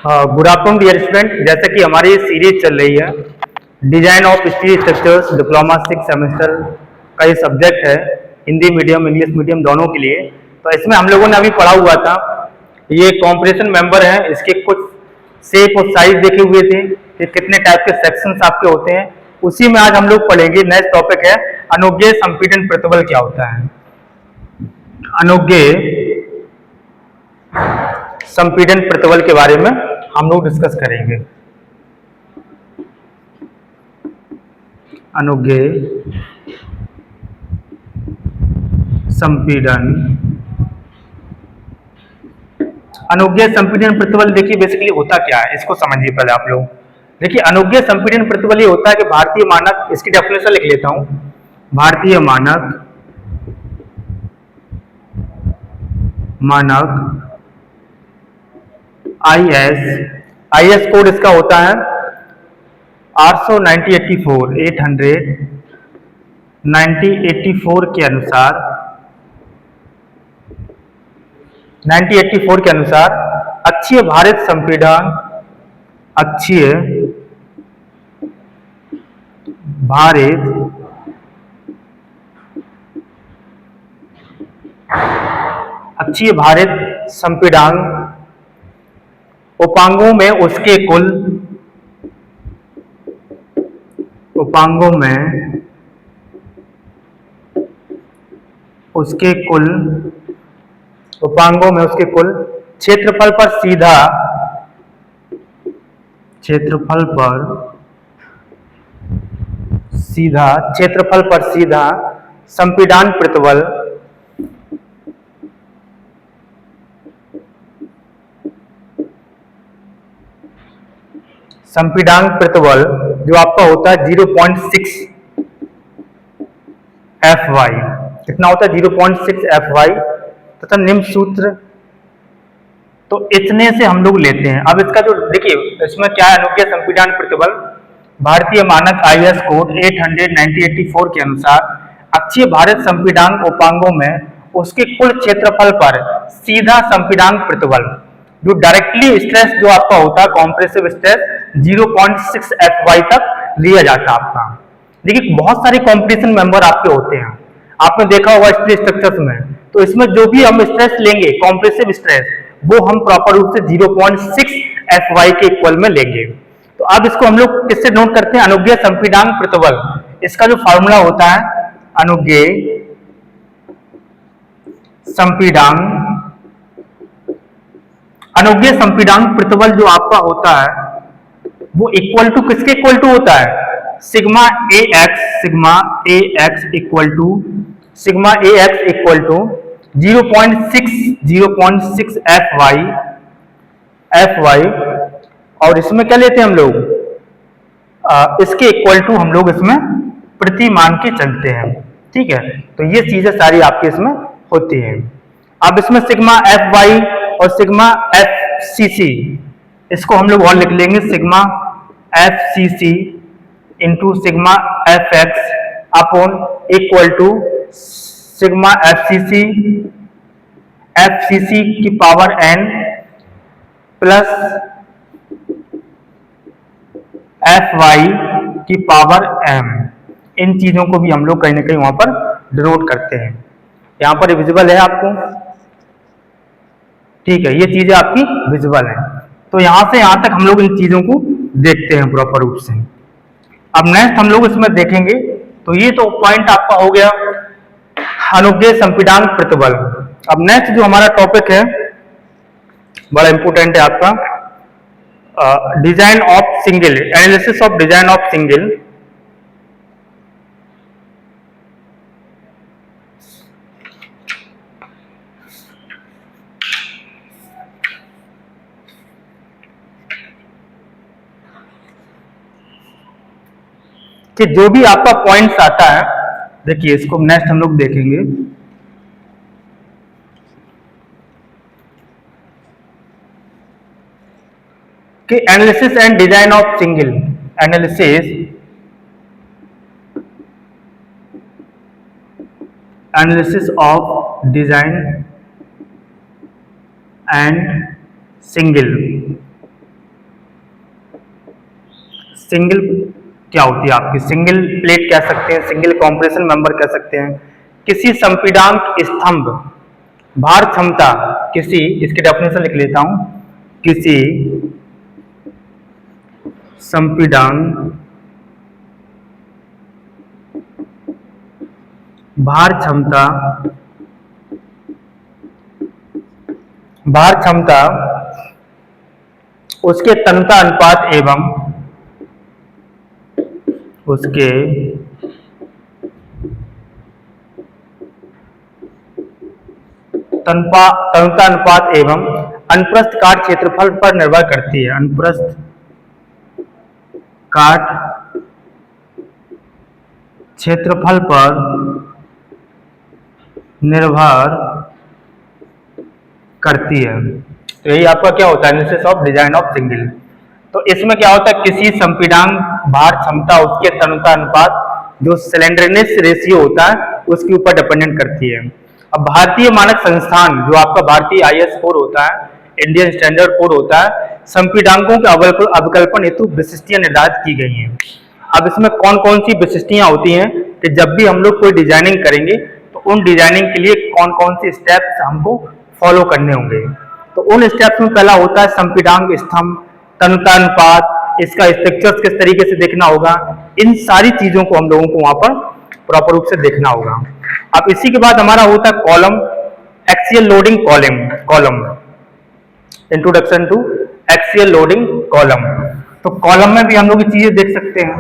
Good afternoon dear student. जैसा कि हमारी सीरीज चल रही है design of steel structures diploma 6 semester का ये सब्जेक्ट है, हिंदी मीडियम इंग्लिश मीडियम दोनों के लिए। तो इसमें हम लोगों ने अभी पढ़ा हुआ था, ये कॉम्प्रेशन मेंबर है, इसके कुछ शेप और साइज देखे हुए थे कि कितने टाइप के सेक्शंस आपके होते हैं। उसी में आज हम लोग पढ़ेंगे। नेक्स्ट टॉपिक है अनुज्ञेय संपीड़न प्रतिबल क्या होता है। अनुज्ञेय संपीड़न प्रतिबल के बारे में हम लोग डिस्कस करेंगे। अनुज्ञेय संपीड़न, अनुज्ञेय संपीड़न प्रतिबल देखिए बेसिकली होता क्या है, इसको समझिए पहले आप लोग। देखिए अनुज्ञेय संपीड़न प्रतिबल ये होता है कि भारतीय मानक, इसकी डेफिनेशन लिख लेता हूं। भारतीय मानक आईएस कोड इसका होता है 800 के अनुसार 1984 के अनुसार अक्षीय भारित संपीड़ांक उपांगों में उसके कुल क्षेत्रफल पर सीधा संपीड़न प्रतिबल जो आपका होता है 0.6 Fy। कितना होता है? 0.6 Fy तथा निम्न सूत्र। तो इतने से हम लोग लेते हैं। अब इसका जो देखिए इसमें क्या है, अनुज्ञेय संपीड़न प्रतिबल भारतीय मानक आईएस कोड 800-1984 के अनुसार अक्षीय भारित संपीड़ांक उपांगों में उसके कुल क्षेत्रफल पर सीधा संपीड़ांक प्रतिबल जो डायरेक्टली स्ट्रेस जो आपका होता है कॉम्प्रेसिव स्ट्रेस 0.6 Fy तक लिया जाता है आपका। देखिए बहुत सारे कॉम्प्रेशन मेंबर आपके होते हैं, आपने देखा होगा स्टील स्ट्रक्चर्स में। तो इसमें जो भी हम स्ट्रेस लेंगे कॉम्प्रेसिव स्ट्रेस वो हम प्रॉपर रूप से 0.6 Fy के इक्वल में लेंगे। तो अब इसको हम लोग किससे नोट करते हैं? अनुज्ञेय संपीड़ांक प्रतिबल। इसका जो फॉर्मूला होता है अनुज्ञेय संपीड़ांक प्रतिबल जो आपका होता है वो इक्वल टू किसके इक्वल टू होता है? Sigma A X equal to 0.6 Fy। और इसमें क्या लेते हैं हम लोग? इसके इक्वल टू हम लोग इसमें प्रति मान के चलते हैं। ठीक है, तो ये चीजें सारी आपके इसमें होती हैं। अब इसमें सिग्मा Fy और सिग्मा FCC इसको हम लोग और लिख लेंगे, sigma FCC into sigma Fx upon equal to sigma FCC की पावर n प्लस Fy की पावर m। इन चीजों को भी हम लोग कहीं ना कहीं वहां पर डिनोट करते हैं। यहां पर विजिबल है आपको? ठीक है, ये चीजें आपकी विजिबल है। तो यहां से यहां तक हम लोग इन चीजों को देखते हैं प्रॉपर रूप से। अब नेक्स्ट हम लोग इसमें देखेंगे, तो ये तो पॉइंट आपका हो गया अनुज्ञेय संपीड़ांक प्रतिबल। अब नेक्स्ट जो हमारा टॉपिक है बड़ा इंपोर्टेंट है आपका, design of single, analysis of design of single. कि जो भी आपका पॉइंट्स आता है, देखिए इसको नेक्स्ट हम लोग देखेंगे कि analysis and design of single, analysis of design and single single क्या होती है आपकी, सिंगल प्लेट कह सकते हैं, सिंगल कॉम्प्रेशन मेंबर कह सकते हैं। किसी संपीडांक स्तंभ भार क्षमता, किसी, इसकी डेफिनेशन लिख लेता हूं, किसी संपीडांक भार क्षमता उसके तन्यता अनुपात एवं उसके तन्यता अनुपात एवं अनुप्रस्थ काट क्षेत्रफल पर निर्भर करती है। अनुप्रस्थ काट क्षेत्रफल पर निर्भर करती है। तो यही आपका क्या होता है, analysis of design of single. तो इसमें क्या होता है, किसी संपीडांक भार क्षमता उसके तन्यता अनुपात जो स्लेंडरनेस रेशियो होता है उसके ऊपर डिपेंडेंट करती है। अब भारतीय मानक संस्थान जो आपका भारतीय IS कोड होता है, इंडियन स्टैंडर्ड कोड होता है, संपीडांकों के अवकल्पन हेतु विशिष्टियां निर्धारित की गई हैं। अब इसमें कौन कौन सी विशिष्टियां होती हैं कि जब भी हम लोग कोई डिजाइनिंग करेंगे तो उन डिजाइनिंग के लिए कौन कौन सी स्टेप्स हमको फॉलो करने होंगे। तो उन स्टेप्स में पहला होता है संपीडांक स्तंभ, तन्यता अनुपात, इसका स्ट्रक्चर्स किस तरीके से देखना होगा, इन सारी चीजों को हम लोगों को वहां पर प्रॉपर रूप से देखना होगा। अब इसी के बाद हमारा होता है column, axial loading column, introduction to axial loading column. तो कॉलम में भी हम लोग ये चीजें देख सकते हैं,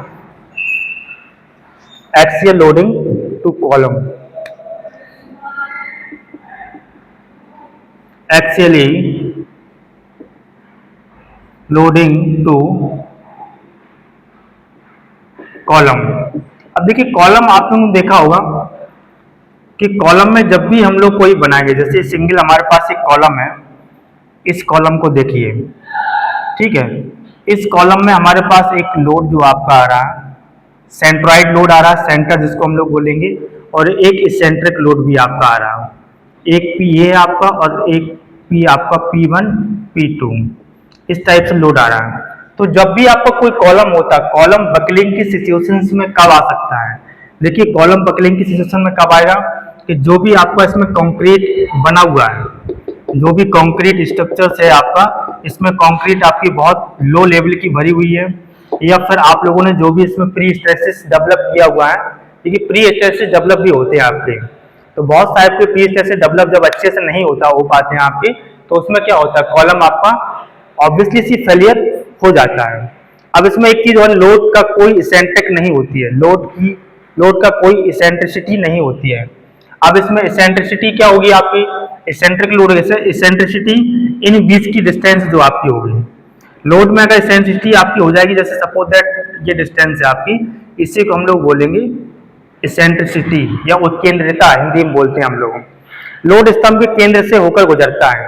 axial loading to column, axially loading to column. अब देखिए कॉलम आप लोगों ने देखा होगा कि कॉलम में जब भी हम लोग कोई बनाएंगे, जैसे सिंगल हमारे पास एक कॉलम है, इस कॉलम को देखिए, ठीक है, इस कॉलम में हमारे पास एक लोड जो आपका आ रहा है, सेंट्रॉइड लोड आ रहा है, सेंटर जिसको हम लोग बोलेंगे, और एक इसेंट्रिक लोड भी आपका आ रहा है, एक P है आपका और एक P आपका P1 P2, इस टाइप से लोड आ रहा है। तो जब भी आपका कोई कॉलम होता है, कॉलम बकलिंग की सिचुएशंस में कब आ सकता है, देखिए कॉलम बकलिंग की सिचुएशन में कब आएगा कि जो भी आपका इसमें कंक्रीट बना हुआ है, जो भी कंक्रीट स्ट्रक्चर्स है आपका, इसमें कंक्रीट आपकी बहुत लो लेवल की भरी हुई है, या फिर आप लोगों ने जो भी इसमें प्री स्ट्रेसेस डेवलप किया हुआ है, देखिए प्री स्ट्रेसेस डेवलप भी होते हैं आपके, तो बहुत सारे प्री स्ट्रेसेस डेवलप जब अच्छे से नहीं हो पाते हैं आपके, तो उसमें क्या होता है, कॉलम आपका ऑब्वियसली सी फेलियर हो जाता है। अब इसमें एक चीज और, लोड का कोई इसेंट्रिक नहीं होती है, लोड का कोई इसेंट्रिसिटी नहीं होती है। अब इसमें इसेंट्रिसिटी क्या होगी आपकी, इसेंट्रिक लोड, इसेंट्रिसिटी इन बीच की डिस्टेंस जो आपकी होगी, लोड में अगर इसेंट्रिसिटी आपकी हो जाएगी, जैसे सपोज दैट ये डिस्टेंस है आपकी, इसी को हम लोग बोलेंगे इसेंट्रिसिटी या उत्केंद्रिता, हिंदी में बोलते हैं हम लोग। लोड स्तंभ के केंद्र से होकर गुजरता है,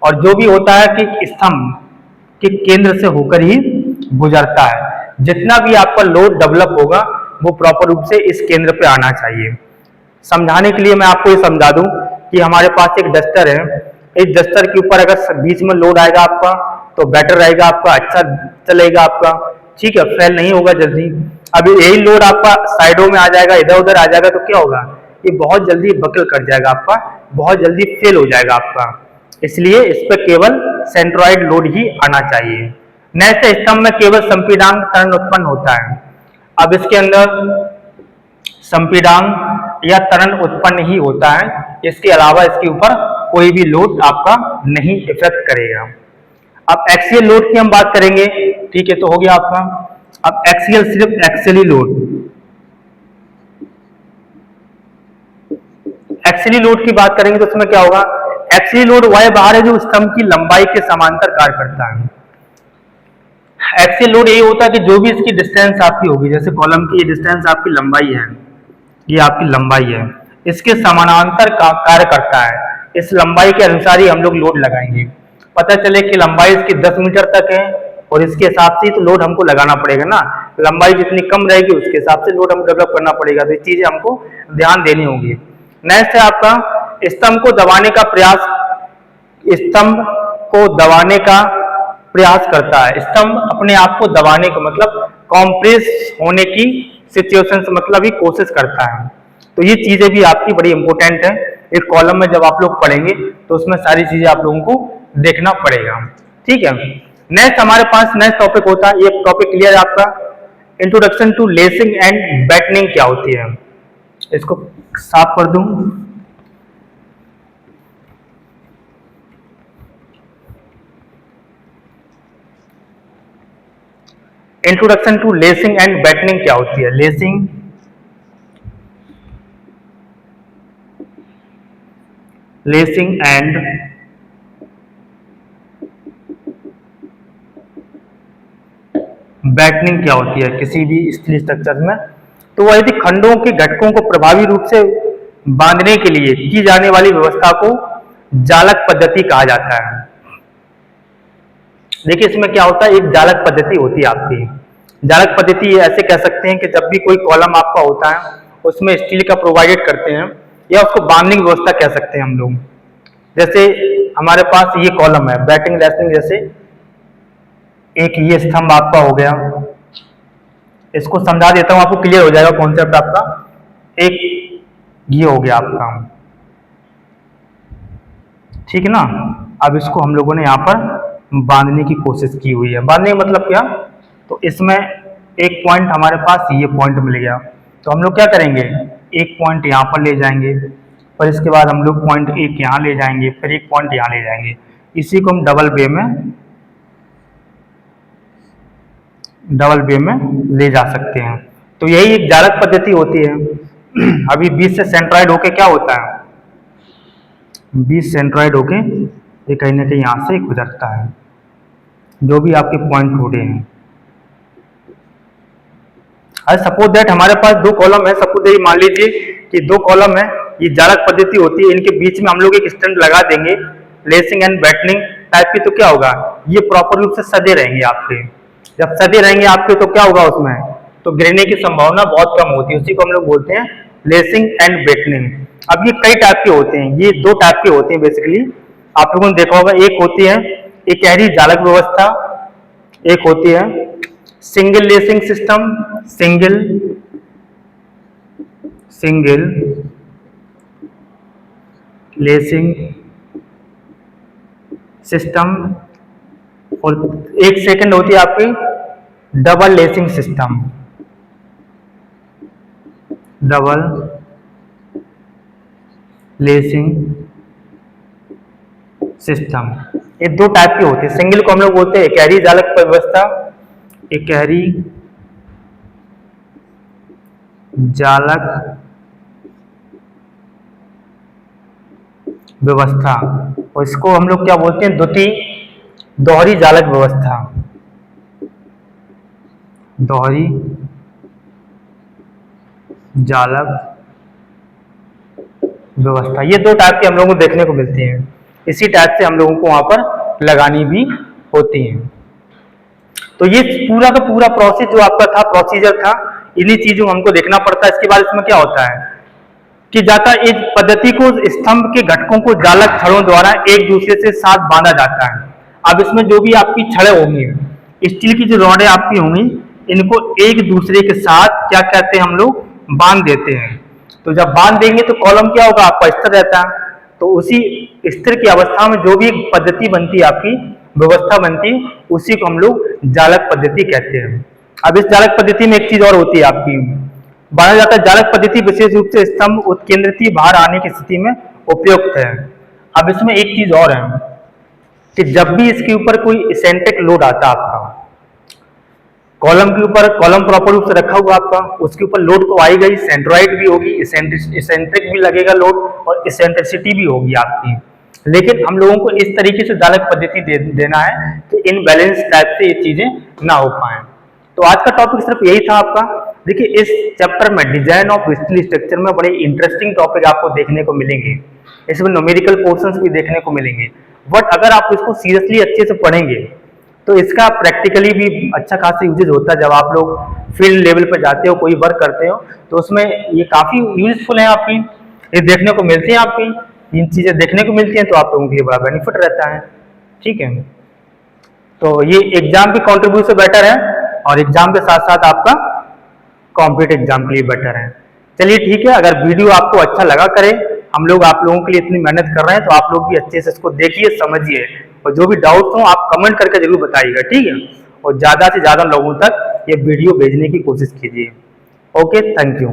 और जो भी होता है कि स्तंभ के केंद्र से होकर ही गुजरता है। जितना भी आपका लोड डेवलप होगा वो प्रॉपर रूप से इस केंद्र पे आना चाहिए। समझाने के लिए मैं आपको ये समझा दूं कि हमारे पास एक डस्टर है, इस डस्टर के ऊपर अगर बीच में लोड आएगा आपका तो बेटर रहेगा, आपका अच्छा चलेगा आपका, ठीक है, फेल नहीं होगा जल्दी। अभी यही लोड आपका साइडों में आ जाएगा, इधर उधर आ जाएगा, तो क्या होगा, ये बहुत जल्दी बकल कर जाएगा आपका, बहुत जल्दी फेल हो जाएगा आपका। इसलिए इस पर केवल सेंट्रॉइड लोड ही आना चाहिए। नेक्स्ट, स्तंभ में केवल संपीडांक त्वरण उत्पन्न होता है। अब इसके अंदर संपीडांक या त्वरण उत्पन्न ही होता है, इसके अलावा इसके ऊपर कोई भी लोड आपका नहीं इफेक्ट करेगा। अब एक्सियल लोड की हम बात करेंगे, ठीक है, तो हो गया आपका। अब एक्सियल सिर्फ एक्सियली लोड, एक्सियली लोड की बात करेंगे तो उसमें क्या होगा, एक्सियली लोड वह भार है जो स्तंभ की लंबाई के समांतर कार्य करता है। एक्सियल लोड यही होता है कि जो भी इसकी डिस्टेंस आपकी होगी, जैसे कॉलम की डिस्टेंस आपकी लंबाई है, ये आपकी लंबाई है, इसके समानांतर कार्य करता है। इस लंबाई के अनुसार ही हम लोग लोड लगाएंगे। पता चले कि लंबाई इसकी 10 मीटर तक है और इसके हिसाब से तो लोड हमको लगाना पड़ेगा ना, लंबाई जितनी कम रहेगी उसके हिसाब से लोड हमको डेवलप करना पड़ेगा, तो ये चीजें हमको ध्यान देनी होगी। नेक्स्ट है आपका स्तंभ को दबाने का प्रयास, स्तंभ को दबाने का प्रयास करता है। स्तंभ अपने आप को दबाने का मतलब कॉम्प्रेस होने की सिचुएशन से मतलब ही कोशिश करता है। तो ये चीजें भी आपकी बड़ी इंपॉर्टेंट है, एक कॉलम में जब आप लोग पढ़ेंगे तो उसमें सारी चीजें आप लोगों को देखना पड़ेगा। ठीक है, नेक्स्ट हमारे पास नेक्स्ट टॉपिक होता है, ये टॉपिक क्लियर है आपका, इंट्रोडक्शन टू लेसिंग एंड बैटनिंग क्या होती है। इसको साफ कर दूं। इंट्रोडक्शन टू लेसिंग एंड बैटनिंग क्या होती है। लेसिंग एंड बैटनिंग क्या होती है किसी भी स्टील स्ट्रक्चर में। तो वह यदि खंडों के घटकों को प्रभावी रूप से बांधने के लिए की जाने वाली व्यवस्था को जालक पद्धति कहा जाता है। देखिए इसमें क्या होता है, एक जालक पद्धति होती है आपकी। जालक पद्धति ऐसे कह सकते हैं कि जब भी कोई कॉलम आपका होता है उसमें स्टील का प्रोवाइडेड करते हैं, या उसको बांधने की व्यवस्था कह सकते हैं हम लोग। जैसे हमारे पास ये कॉलम है बैटिंग लेसनिंग, जैसे एक ये स्तंभ आपका हो गया, इसको समझा देता हूं आपको क्लियर हो जाएगा कॉन्सेप्ट आपका। एक ये हो गया आपका, ठीक है ना। अब इसको हम लोगों ने यहाँ पर बांधने की कोशिश की हुई है। बांधने का मतलब क्या, तो इसमें एक पॉइंट हमारे पास ये पॉइंट मिल गया, तो हम लोग क्या करेंगे, एक पॉइंट यहाँ पर ले जाएंगे, और इसके बाद हम लोग पॉइंट एक यहाँ ले जाएंगे, फिर एक पॉइंट यहाँ ले जाएंगे। इसी को हम डबल वे में ले जा सकते हैं। तो यही एक जालक पद्धति होती है। अभी बीच से सेंट्रॉइड होके क्या होता है, बीच सेंट्रॉइड होके ये कहीं ना कहीं यहाँ से गुजरता है, जो भी आपके पॉइंट टूटे हैं। अरे सपोज दैट हमारे पास दो कॉलम है, सपोज दैट मान लीजिए कि दो कॉलम है, ये जालक पद्धति होती है, इनके बीच में हम लोग एक स्टैंड लगा देंगे लेसिंग एंड बैटनिंग टाइप की, तो क्या होगा, ये प्रॉपर रूप से सदे रहेंगे आपके। जब सदे रहेंगे आपके तो क्या होगा उसमें, तो गिरने की संभावना बहुत कम होती है, उसी को हम लोग बोलते हैं लेसिंग एंड बैटनिंग। अब ये कई टाइप के होते हैं, ये दो टाइप के होते हैं बेसिकली, आप लोगों ने देखा होगा। एक होती है इकहरी जालक व्यवस्था, एक होती है single lacing system, single lacing system, और एक सेकंड होती है आपकी double lacing system, double lacing system. ये दो टाइप के होते हैं। सिंगल को हम लोग बोलते हैं इकहरी जालक व्यवस्था, इकहरी जालक व्यवस्था, और इसको हम लोग क्या बोलते हैं, दोहरी जालक व्यवस्था, दोहरी जालक व्यवस्था। ये दो टाइप के हम लोगों को देखने को मिलती हैं। इसी टाइप से हम लोगों को वहां पर लगानी भी होती है। तो ये पूरा का पूरा प्रोसेस जो आपका था, प्रोसीजर था, इन्हीं चीजों हमको देखना पड़ता है। इसके बाद इसमें क्या होता है कि जाता इस पद्धति को स्तंभ के घटकों को जालक छड़ों द्वारा एक दूसरे से साथ बांधा जाता है। अब इसमें जो भी आपकी छड़ें होंगी, स्टील की जो रॉडें आपकी होंगी, इनको एक दूसरे के साथ क्या कहते हैं हम लोग, बांध देते हैं। तो जब बांध देंगे तो कॉलम क्या होगा आपका, स्थिर रहता है। तो उसी स्थिर की अवस्था में जो भी पद्धति बनती है आपकी, व्यवस्था बनती है, उसी को हम लोग जालक पद्धति कहते हैं। अब इस जालक पद्धति में एक चीज और होती है आपकी, माना जाता है जालक पद्धति विशेष रूप से स्तंभ उत्केंद्रित बाहर आने की स्थिति में उपयुक्त है। अब इसमें एक चीज और है कि जब भी इसके ऊपर कोई इसेंट्रिक लोड आता है आपका, कॉलम के ऊपर, कॉलम प्रॉपर रूप से रखा हुआ आपका, उसके ऊपर लोड तो आई गई, सेंट्रॉइड भी होगी, इसेंट्रिक भी लगेगा लोड, और इसेंट्रिसिटी भी होगी आपकी। लेकिन हम लोगों को इस तरीके से जालक पद्धति देना है कि इन बैलेंस टाइप से ये चीजें ना हो पाए। तो आज का टॉपिक सिर्फ यही था आपका। देखिए इस चैप्टर में डिजाइन ऑफ स्टील स्ट्रक्चर में बड़े इंटरेस्टिंग टॉपिक आपको देखने को मिलेंगे, इसमें न्यूमेरिकल पोर्शंस भी देखने को मिलेंगे। बट अगर आप इसको सीरियसली अच्छे से पढ़ेंगे तो इसका प्रैक्टिकली भी अच्छा खासा यूजेज होता है। जब आप लोग फील्ड लेवल पर जाते हो, कोई वर्क करते हो, तो उसमें ये काफी यूजफुल है आपकी, ये देखने को मिलती है आपकी, इन चीजें देखने को मिलती हैं, तो आप लोगों के लिए बड़ा बेनिफिट रहता है। ठीक है, तो ये एग्जाम की कॉन्ट्रीब्यूशन बेटर है, और एग्जाम के साथ साथ आपका कॉम्पिटेटिव एग्जाम के लिए बेटर है। चलिए ठीक है, अगर वीडियो आपको अच्छा लगा करे, हम लोग आप लोगों के लिए इतनी मेहनत कर रहे हैं, तो आप लोग भी अच्छे से इसको देखिए, समझिए, और जो भी डाउट्स हो आप कमेंट करके जरूर बताइएगा, ठीक है। और ज़्यादा से ज़्यादा लोगों तक ये वीडियो भेजने की कोशिश कीजिए। Okay, thank you.